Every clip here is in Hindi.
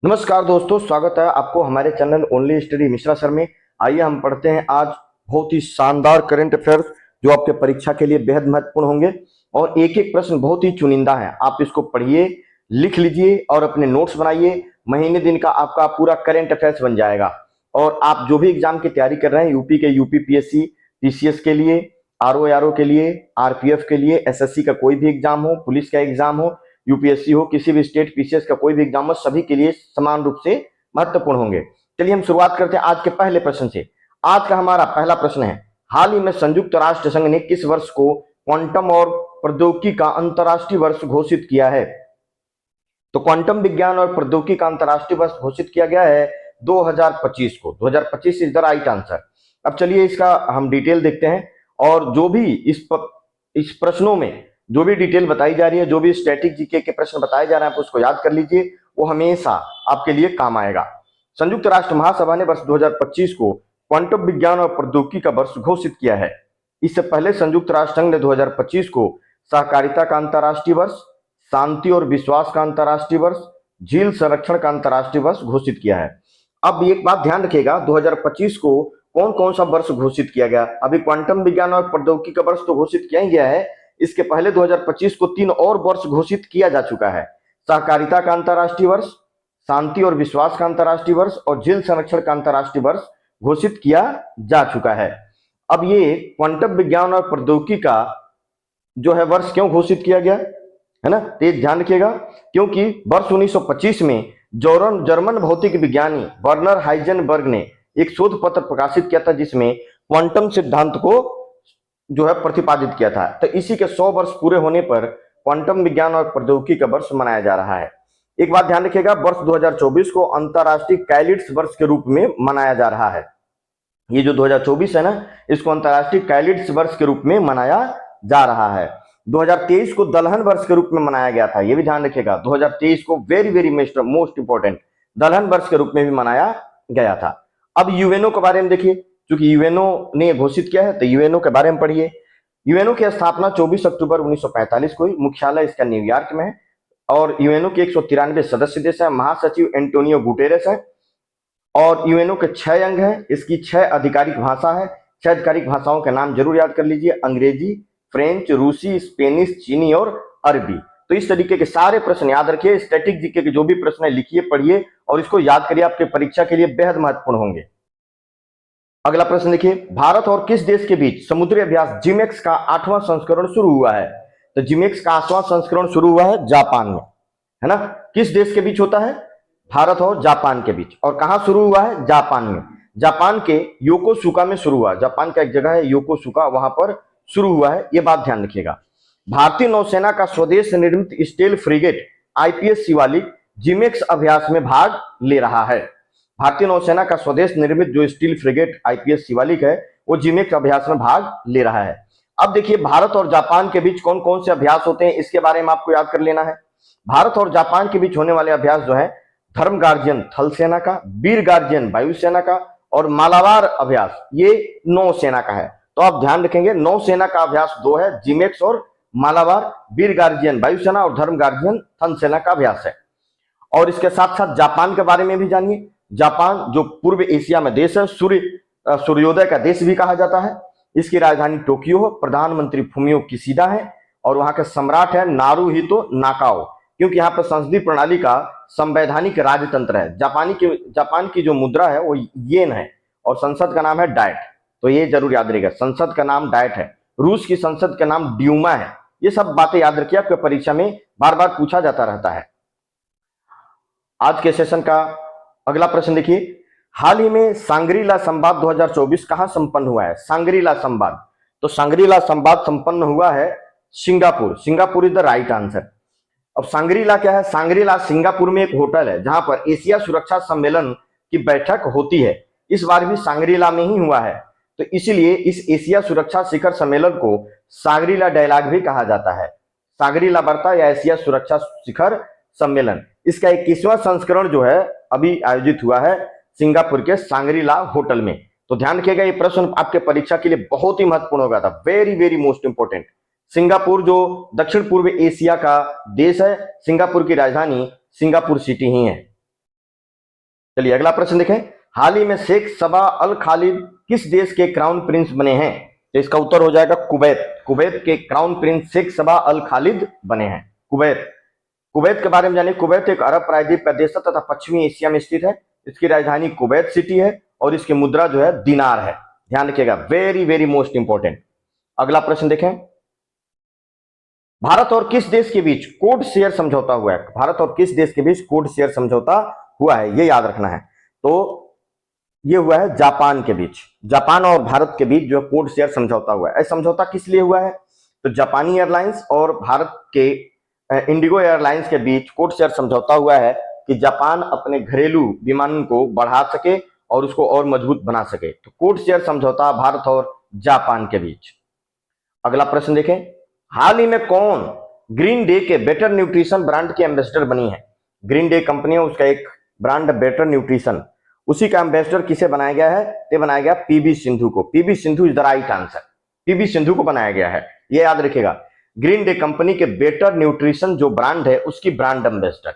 नमस्कार दोस्तों, स्वागत है आपको हमारे channel only study Mishra sir में। आइए हम पढ़ते हैं आज बहुत ही शानदार करंट अफेयर्स जो आपके परीक्षा के लिए बेहद महत्वपूर्ण होंगे। और एक एक प्रश्न बहुत ही चुनिंदा है, आप इसको पढ़िए, लिख लीजिए और अपने नोट्स बनाइए। महीने दिन का आपका पूरा करंट अफेयर्स बन जाएगा। और आप जो भी एग्जाम की तैयारी कर रहे हैं, यूपी के यूपीपीएससी, टीसीएस के लिए, आरओ के लिए, आरपीएफ के लिए, एसएससी का कोई भी एग्जाम हो, पुलिस का एग्जाम हो, यूपीएससी हो, किसी भी स्टेट पीसीएस का कोई भी एग्जाम हो, सभी के लिए समान रूप से महत्वपूर्ण होंगे। चलिए हम शुरुआत करते हैं आज के पहले प्रश्न से। आज का हमारा पहला प्रश्न है, हाल ही में संयुक्त राष्ट्र संघ ने किस वर्ष को क्वांटम और प्रौद्योगिकी का अंतर्राष्ट्रीय वर्ष घोषित किया है? तो क्वांटम विज्ञान और प्रौद्योगिकी का अंतर्राष्ट्रीय वर्ष घोषित किया गया है 2025 को। 2025 इज द राइट आंसर। अब चलिए इसका हम डिटेल देखते हैं। और जो भी इस प्रश्नों में जो भी डिटेल बताई जा रही है, जो भी स्टैटिक जीके के प्रश्न बताए जा रहे हैं, आप उसको याद कर लीजिए, वो हमेशा आपके लिए काम आएगा। संयुक्त राष्ट्र महासभा ने वर्ष 2025 को क्वांटम विज्ञान और प्रौद्योगिकी का वर्ष घोषित किया है। इससे पहले संयुक्त राष्ट्र संघ ने 2025 को सहकारिता का अंतर्राष्ट्रीय वर्ष, शांति और विश्वास का अंतर्राष्ट्रीय वर्ष, झील संरक्षण का अंतर्राष्ट्रीय वर्ष घोषित किया है। अब एक बात ध्यान रखिएगा, 2025 को कौन कौन सा वर्ष घोषित किया गया? अभी क्वांटम विज्ञान और प्रौद्योगिकी का वर्ष तो घोषित किया ही गया है, इसके पहले 2025 को 3 और वर्ष घोषित किया जा चुका है। सहकारिता का अंतर्राष्ट्रीय वर्ष, शांति और विश्वास का अंतर्राष्ट्रीय वर्ष और झील संरक्षण का अंतर्राष्ट्रीय वर्ष घोषित किया जा चुका है। अब ये क्वांटम विज्ञान और प्रौद्योगिकी का जो है वर्ष क्यों घोषित किया गया है ना, तेज ध्यान रखिएगा, क्योंकि वर्ष 1925 में जर्मन भौतिक विज्ञानी वर्नर हाइजेनबर्ग ने एक शोध पत्र प्रकाशित किया था, जिसमें क्वांटम सिद्धांत को जो है प्रतिपादित किया था। तो इसी के 100 वर्ष पूरे होने पर क्वांटम विज्ञान और प्रौद्योगिकी का वर्ष मनाया जा रहा है। एक बात ध्यान रखिएगा, वर्ष 2024 को अंतरराष्ट्रीय कैलिड्स वर्ष के रूप में मनाया जा रहा है। ये जो 2024 है ना, इसको अंतरराष्ट्रीय कैलिड्स वर्ष के रूप में मनाया जा रहा है। 2023 को दलहन वर्ष के रूप में मनाया गया था, ये भी ध्यान रखिएगा। 2023 को वेरी मोस्ट इंपॉर्टेंट दलहन वर्ष के रूप में भी मनाया गया था। अब यूएनओ के बारे में देखिए, क्योंकि यूएनओ ने घोषित किया है, तो यूएनओ के बारे में पढ़िए। यूएनओ की स्थापना 24 अक्टूबर 1945 को हुई। मुख्यालय इसका न्यूयॉर्क में है। और यूएनओ के 193 सदस्य देश हैं। महासचिव एंटोनियो गुटेरेस है। और यूएनओ के 6 अंग हैं। इसकी 6 आधिकारिक भाषा है। 6 आधिकारिक भाषाओं के नाम जरूर याद कर लीजिए, अंग्रेजी, फ्रेंच, रूसी, स्पेनिश, चीनी और अरबी। तो इस तरीके के सारे प्रश्न याद रखिए। स्टैटिक जीके के जो भी प्रश्न है लिखिए, पढ़िए और इसको याद करिए, आपके परीक्षा के लिए बेहद महत्वपूर्ण होंगे। अगला प्रश्न देखिए, भारत और किस देश के बीच समुद्री अभ्यास जिमेक्स का 8वां संस्करण शुरू हुआ है? तो जिमेक्स का 8वां संस्करण शुरू हुआ है जापान में, है ना। किस देश के बीच होता है? भारत और जापान के बीच। और कहां शुरू हुआ है? जापान में। जापान के योकोसुका में शुरू हुआ। जापान का एक जगह है योकोसुका, वहां पर शुरू हुआ है, यह बात ध्यान रखिएगा। भारतीय नौसेना का स्वदेश निर्मित steel frigate IPS Shivalik JIMEX अभ्यास में भाग ले रहा है। भारतीय नौसेना का स्वदेश निर्मित जो स्टील फ्रिगेट आईपीएस शिवालिक है, वो जिमेक्स अभ्यास में भाग ले रहा है। अब देखिए, भारत और जापान के बीच कौन कौन से अभ्यास होते हैं, इसके बारे में आपको याद कर लेना है। भारत और जापान के बीच होने वाले अभ्यास जो है, धर्म गार्जियन थल सेना का, वीर गार्जियन वायुसेना का और मालाबार अभ्यास ये नौसेना का है। तो आप ध्यान रखेंगे, नौसेना का अभ्यास 2 है, जिमेक्स और मालाबार। वीर गार्जियन वायुसेना और धर्म गार्जियन थल सेना का अभ्यास है। और इसके साथ साथ जापान के बारे में भी जानिए। जापान जो पूर्व एशिया में देश है, सूर्योदय का देश भी कहा जाता है। इसकी राजधानी टोक्यो है, प्रधानमंत्री फुमियो किशिदा है और वहां के सम्राट है नारुहितो नाकाओ, क्योंकि यहाँ पर संसदीय प्रणाली का संवैधानिक राजतंत्र है। जापान की जो मुद्रा है वो येन है और संसद का नाम है डायट। तो ये जरूर याद रखिएगा, संसद का नाम डायट है। रूस की संसद का नाम ड्यूमा है। ये सब बातें याद रखिए, आपके परीक्षा में बार बार पूछा जाता रहता है। आज के सेशन का अगला प्रश्न देखिए, हाल ही में सांग्रीला संवाद 2024 कहां संपन्न हुआ है? सांग्रीला संवाद, तो सांग्रीला संवाद संपन्न हुआ है Singapore. Singapore is the right answer. अब सांग्रीला क्या है? सांग्रीला सिंगापुर में एक होटल है जहां पर एशिया सुरक्षा सम्मेलन की बैठक होती है। इस बार भी सांग्रीला में ही हुआ है, तो इसलिए इस एशिया सुरक्षा शिखर सम्मेलन को सांग्रीला डायलॉग भी कहा जाता है। सांग्रीला वार्ता या एशिया सुरक्षा शिखर सम्मेलन, इसका 21वां संस्करण जो है अभी आयोजित हुआ है सिंगापुर के सांग्रीला होटल में। तो ध्यान रखिएगा, ये प्रश्न आपके परीक्षा के लिए बहुत ही महत्वपूर्ण होगा था, वेरी मोस्ट इंपोर्टेंट। सिंगापुर जो दक्षिण पूर्व एशिया का देश है, सिंगापुर की राजधानी सिंगापुर सिटी ही है। चलिए अगला प्रश्न देखें। हाल ही में शेख सबा अल खालिद किस देश के क्राउन प्रिंस बने हैं? तो इसका उत्तर हो जाएगा कुवैत। कुवैत के क्राउन प्रिंस शेख सबा अल खालिद बने हैं। कुवैत। कुवैत के बारे में जानिए। कुवैत एक अरब प्रायद्वीप प्रदेश है तथा पश्चिमी एशिया में स्थित है। इसकी राजधानी कुवैत सिटी है और इसकी मुद्रा जो है दिनार है। ध्यान रखिएगा, वेरी वेरी मोस्ट इंपॉर्टेंट। अगला प्रश्न देखें। भारत और किस देश के बीच कोड शेयर समझौता हुआ है? भारत और किस देश के बीच कोड शेयर समझौता हुआ है, ये याद रखना है। तो ये हुआ है जापान के बीच। जापान और भारत के बीच जो कोड शेयर समझौता हुआ है। समझौता किस लिए हुआ है? तो जापानी एयरलाइंस और भारत के इंडिगो एयरलाइंस के बीच कोड शेयर समझौता हुआ है कि जापान अपने घरेलू विमानन को बढ़ा सके और उसको और मजबूत बना सके। तो कोड शेयर समझौता भारत और जापान के बीच। अगला प्रश्न देखें। हाल ही में कौन ग्रीन डे के बेटर न्यूट्रिशन ब्रांड के एम्बेसडर बनी है? ग्रीन डे कंपनी है, उसका एक ब्रांड बेटर न्यूट्रिशन, उसी का एम्बेसडर किसे बनाया गया है? ये बनाया गया पीवी सिंधु को। PV Sindhu is the right answer. PV Sindhu को बनाया गया है, ये याद रखिएगा। ग्रीन डे कंपनी के बेटर न्यूट्रिशन जो ब्रांड है उसकी ब्रांड एम्बेसडर।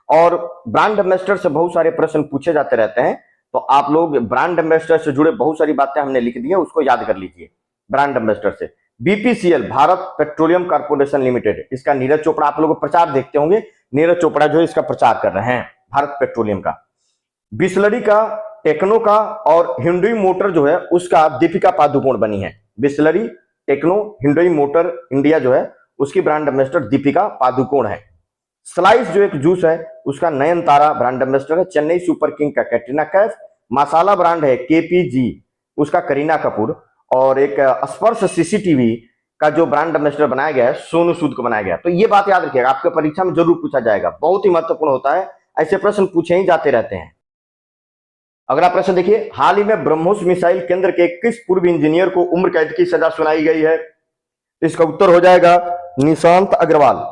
और ब्रांड एम्बेसडर से बहुत सारे प्रश्न पूछे जाते रहते हैं, तो आप लोग ब्रांड एम्बेसडर से जुड़े बहुत सारी बातें हमने लिख दी है, उसको याद कर लीजिए। ब्रांड एम्बेसडर से BPCL, Bharat petroleum corporation limited, इसका नीरज चोपड़ा, आप लोग प्रचार देखते होंगे, नीरज चोपड़ा जो है इसका प्रचार कर रहे हैं, भारत पेट्रोलियम का। बिस्लरी का, टेक्नो का और हिंडई मोटर जो है उसका दीपिका पादुकोण बनी है। Bisleri, Tecno, Hyundai Motor India जो है उसकी ब्रांड एम्बेसडर दीपिका पादुकोण है। स्लाइस जो एक जूस है उसका नयनतारा ब्रांड एम्बेसडर है। चेन्नई सुपर किंग का कैटरीना कैफ। मसाला ब्रांड है केपीजी, उसका करीना कपूर। और एक स्पर्श सीसीटीवी का जो ब्रांड एम्बेसडर बनाया गया है सोनू सूद को बनाया गया। तो ये बात याद रखिएगा, आपके परीक्षा में जरूर पूछा जाएगा, बहुत ही महत्वपूर्ण होता है, ऐसे प्रश्न पूछे ही जाते रहते हैं। अगला प्रश्न देखिए। हाल ही में ब्रह्मोस मिसाइल केंद्र के किस पूर्व इंजीनियर को उम्र कैद की सजा सुनाई गई है? इसका उत्तर हो जाएगा निशांत अग्रवाल।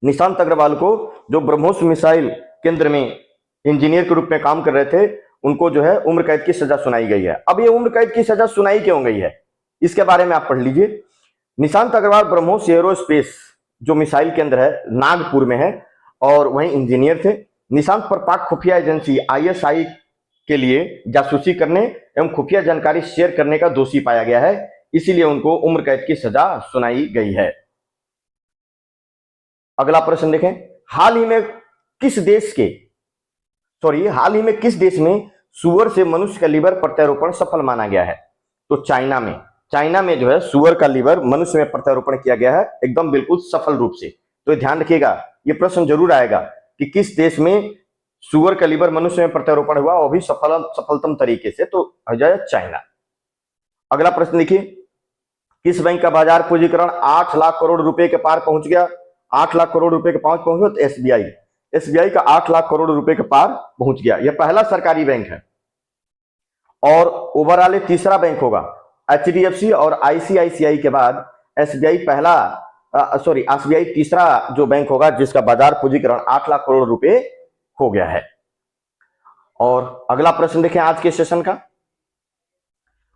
निशांत अग्रवाल को, जो ब्रह्मोस मिसाइल केंद्र में इंजीनियर के रूप में काम कर रहे थे, उनको जो है उम्र कैद की सजा सुनाई गई है। अब ये उम्र कैद की सजा सुनाई क्यों गई है इसके बारे में आप पढ़ लीजिए। निशांत अग्रवाल ब्रह्मोस एरोस्पेस जो मिसाइल केंद्र है नागपुर में है और वहीं इंजीनियर थे। निशांत पर पाक खुफिया एजेंसी आईएसआई के लिए जासूसी करने एवं खुफिया जानकारी शेयर करने का दोषी पाया गया है, इसीलिए उनको उम्र कैद की सजा सुनाई गई है। अगला प्रश्न देखें। हाल ही में किस देश में सुअर से मनुष्य का लीवर प्रत्यारोपण सफल माना गया है? तो चाइना में जो है सुअर का लीवर मनुष्य में प्रत्यारोपण किया गया है, एकदम बिल्कुल सफल रूप से। तो ध्यान रखिएगा, ये प्रश्न जरूर आएगा कि किस देश में सुअर का लीवर मनुष्य में प्रत्यारोपण हुआ, वो भी सफलतम तरीके से, तो हो जाए चाइना। अगला प्रश्न देखिए। किस बैंक का बाजार पूंजीकरण 8 लाख करोड़ रुपए के पार पहुंच गया? 8 लाख करोड़ रुपए के पार पहुंच गया। तो एसबीआई का 8 लाख करोड़ रुपए के पार पहुंच गया। यह पहला सरकारी बैंक है और ओवरऑल तीसरा बैंक होगा। एचडीएफसी और आईसीआईसीआई के बाद एसबीआई तीसरा जो बैंक होगा जिसका बाजार पूंजीकरण 8 लाख करोड़ रुपए हो गया है। और अगला प्रश्न देखें आज के सेशन का।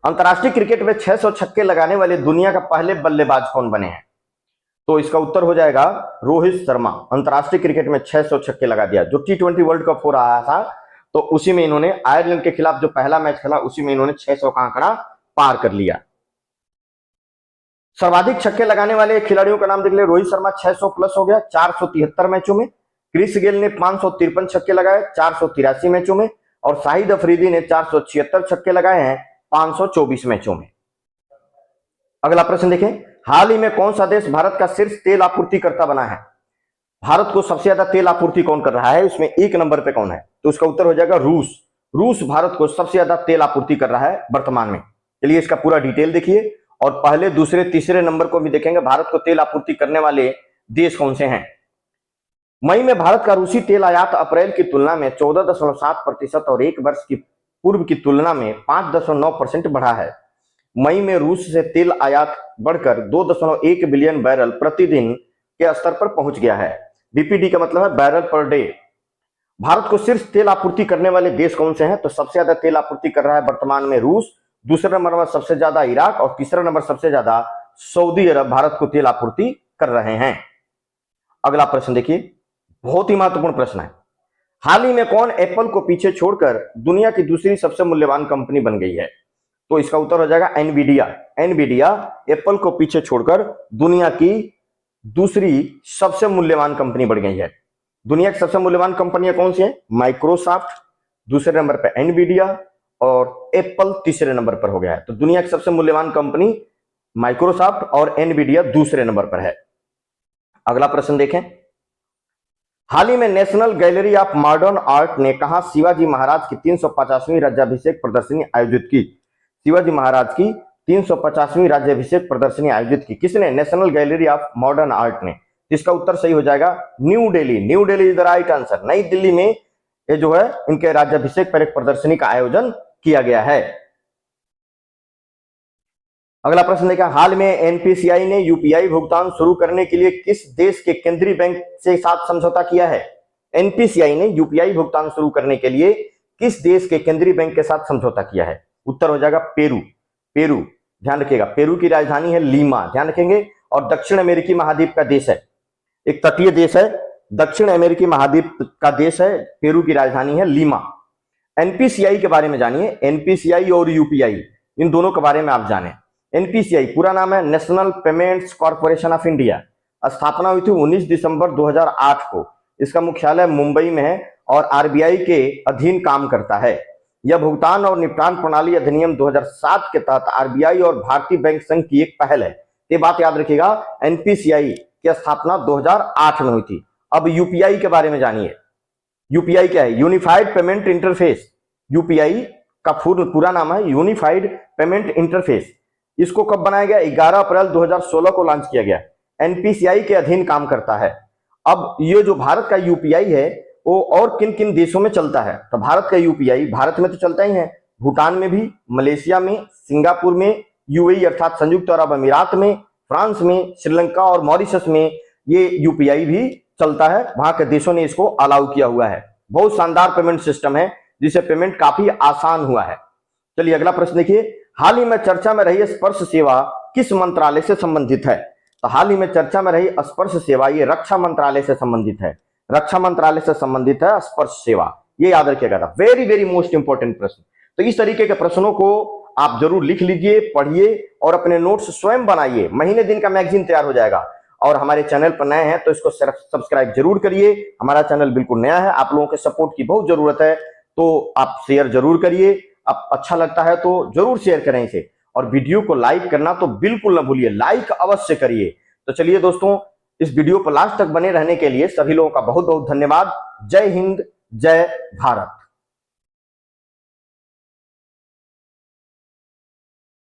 अंतरराष्ट्रीय क्रिकेट में 600 छक्के लगाने वाले दुनिया का पहले बल्लेबाज कौन बने हैं? तो इसका उत्तर हो जाएगा रोहित शर्मा। अंतरराष्ट्रीय क्रिकेट में 600 छक्के लगा दिया। जो टी20 वर्ल्ड कप हो रहा था तो उसी में इन्होंने आयरलैंड के खिलाफ जो पहला मैच खेला उसी में इन्होंने 600 का आंकड़ा पार कर लिया। सर्वाधिक छक्के लगाने वाले खिलाड़ियों का नाम देख ले। रोहित शर्मा 600 प्लस हो गया 473 मैचों में। क्रिस गेल ने 553 छक्के लगाए 483 मैचों में। और शाहिद अफरीदी ने 476 छक्के लगाए हैं 524 मैचों में। अगला प्रश्न देखें। हाल ही में कौन सा देश भारत का शीर्ष तेल आपूर्तिकर्ता बना है? भारत को सबसे ज्यादा तेल आपूर्ति कौन कर रहा है, उसमें एक नंबर पे कौन है? तो उसका उत्तर हो जाएगा रूस। रूस भारत को सबसे ज्यादा तेल आपूर्ति कर रहा है वर्तमान में। चलिए इसका पूरा डिटेल देखिए और पहले, दूसरे, तीसरे नंबर को भी देखेंगे भारत को तेल आपूर्ति करने वाले देश कौन से हैं। मई में भारत का रूसी तेल आयात अप्रैल की तुलना में 14.7% और एक वर्ष की पूर्व की तुलना में 5.9% बढ़ा है। मई में रूस से तेल आयात बढ़कर 2.1 बिलियन बैरल प्रतिदिन के स्तर पर पहुंच गया है। बीपीडी का मतलब है बैरल पर डे। भारत को शीर्ष तेल आपूर्ति करने वाले देश कौन से हैं? तो सबसे ज्यादा तेल आपूर्ति कर रहा है वर्तमान में रूस, दूसरे नंबर पर सबसे ज्यादा इराक और तीसरा नंबर सबसे ज्यादा सऊदी अरब भारत को तेल आपूर्ति कर रहे हैं। अगला प्रश्न देखिए, बहुत ही महत्वपूर्ण प्रश्न है। हाल ही में कौन एप्पल को पीछे छोड़कर दुनिया की दूसरी सबसे मूल्यवान कंपनी बन गई है? तो इसका उत्तर हो जाएगा एनवीडिया। एनवीडिया एप्पल को पीछे छोड़कर दुनिया की दूसरी सबसे मूल्यवान कंपनी बन गई है। दुनिया की सबसे मूल्यवान कंपनियां कौन सी है? माइक्रोसॉफ्ट दूसरे नंबर पर, एनवीडिया और एप्पल तीसरे नंबर पर हो गया है। तो दुनिया की सबसे मूल्यवान कंपनी माइक्रोसॉफ्ट और एनवीडिया दूसरे नंबर पर है। अगला प्रश्न देखें। हाल ही में national gallery of modern art ने कहा शिवाजी महाराज की 350वीं राज्याभिषेक प्रदर्शनी आयोजित की? शिवाजी महाराज की 350वीं राज्याभिषेक प्रदर्शनी आयोजित की किसने? National gallery of modern art ने। इसका उत्तर सही हो जाएगा new Delhi. New Delhi is the right answer. नई दिल्ली में ये जो है इनके राज्याभिषेक पर एक प्रदर्शनी का आयोजन किया गया है। अगला प्रश्न देखा। हाल में एनपीसीआई ने यूपीआई भुगतान शुरू करने के लिए किस देश के केंद्रीय बैंक से साथ समझौता किया है? एनपीसीआई ने यूपीआई भुगतान शुरू करने के लिए किस देश के केंद्रीय बैंक के साथ समझौता किया है? उत्तर हो जाएगा पेरू। पेरू, ध्यान रखिएगा, पेरू की राजधानी है लीमा, ध्यान रखेंगे। और दक्षिण अमेरिकी महाद्वीप का देश है, एक तटीय देश है, दक्षिण अमेरिकी महाद्वीप का देश है, पेरू की राजधानी है लीमा। एनपीसीआई के बारे में जानिए। एनपीसीआई और यूपीआई इन दोनों के बारे में आप जानें। एनपीसीआई पूरा नाम है national payments corporation of India. स्थापना हुई थी 19 दिसंबर 2008 को। इसका मुख्यालय मुंबई में है और आरबीआई के अधीन काम करता है। यह भुगतान और निपटान प्रणाली अधिनियम 2007 के तहत आरबीआई और भारतीय बैंक संघ की एक पहल है। ये बात याद रखिएगा, एनपीसीआई की स्थापना 2008 में हुई थी। अब यूपीआई के बारे में जानिए। यूपीआई क्या है? Unified payment interface. यूपीआई का पूरा नाम है यूनिफाइड पेमेंट इंटरफेस। इसको कब बनाया गया? 11 अप्रैल 2016 को लॉन्च किया गया। एनपीसीआई के अधीन काम करता है। अब ये जो भारत का यूपीआई है वो और किन किन देशों में चलता है? तो भारत का यूपीआई भारत में तो चलता ही है, भूटान में भी, मलेशिया में, सिंगापुर में, यूएई अर्थात संयुक्त अरब अमीरात में, फ्रांस में, श्रीलंका और मॉरिशस में ये यूपीआई भी चलता है। वहां के देशों ने इसको अलाउ किया हुआ है। बहुत शानदार पेमेंट सिस्टम है जिससे पेमेंट काफी आसान हुआ है। चलिए अगला प्रश्न देखिए। हाल ही में चर्चा में रही स्पर्श सेवा किस मंत्रालय से संबंधित है? तो हाल ही में चर्चा में रही स्पर्श सेवा ये रक्षा मंत्रालय से संबंधित है। रक्षा मंत्रालय से संबंधित है स्पर्श सेवा, ये याद रखिएगा। वेरी वेरी मोस्ट इंपॉर्टेंट प्रश्न। तो इस तरीके के प्रश्नों को आप जरूर लिख लीजिए, पढ़िए और अपने नोट्स स्वयं बनाइए। महीने दिन का मैगजीन तैयार हो जाएगा। और हमारे चैनल पर नए हैं तो इसको सब्सक्राइब जरूर करिए। हमारा चैनल बिल्कुल नया है, आप लोगों के सपोर्ट की बहुत जरूरत है, तो आप शेयर जरूर करिए। आप अच्छा लगता है तो जरूर शेयर करें इसे, और वीडियो को लाइक करना तो बिल्कुल ना भूलिए, लाइक अवश्य करिए। तो चलिए दोस्तों, इस वीडियो पर लास्ट तक बने रहने के लिए सभी लोगों का बहुत बहुत धन्यवाद। जय हिंद, जय भारत।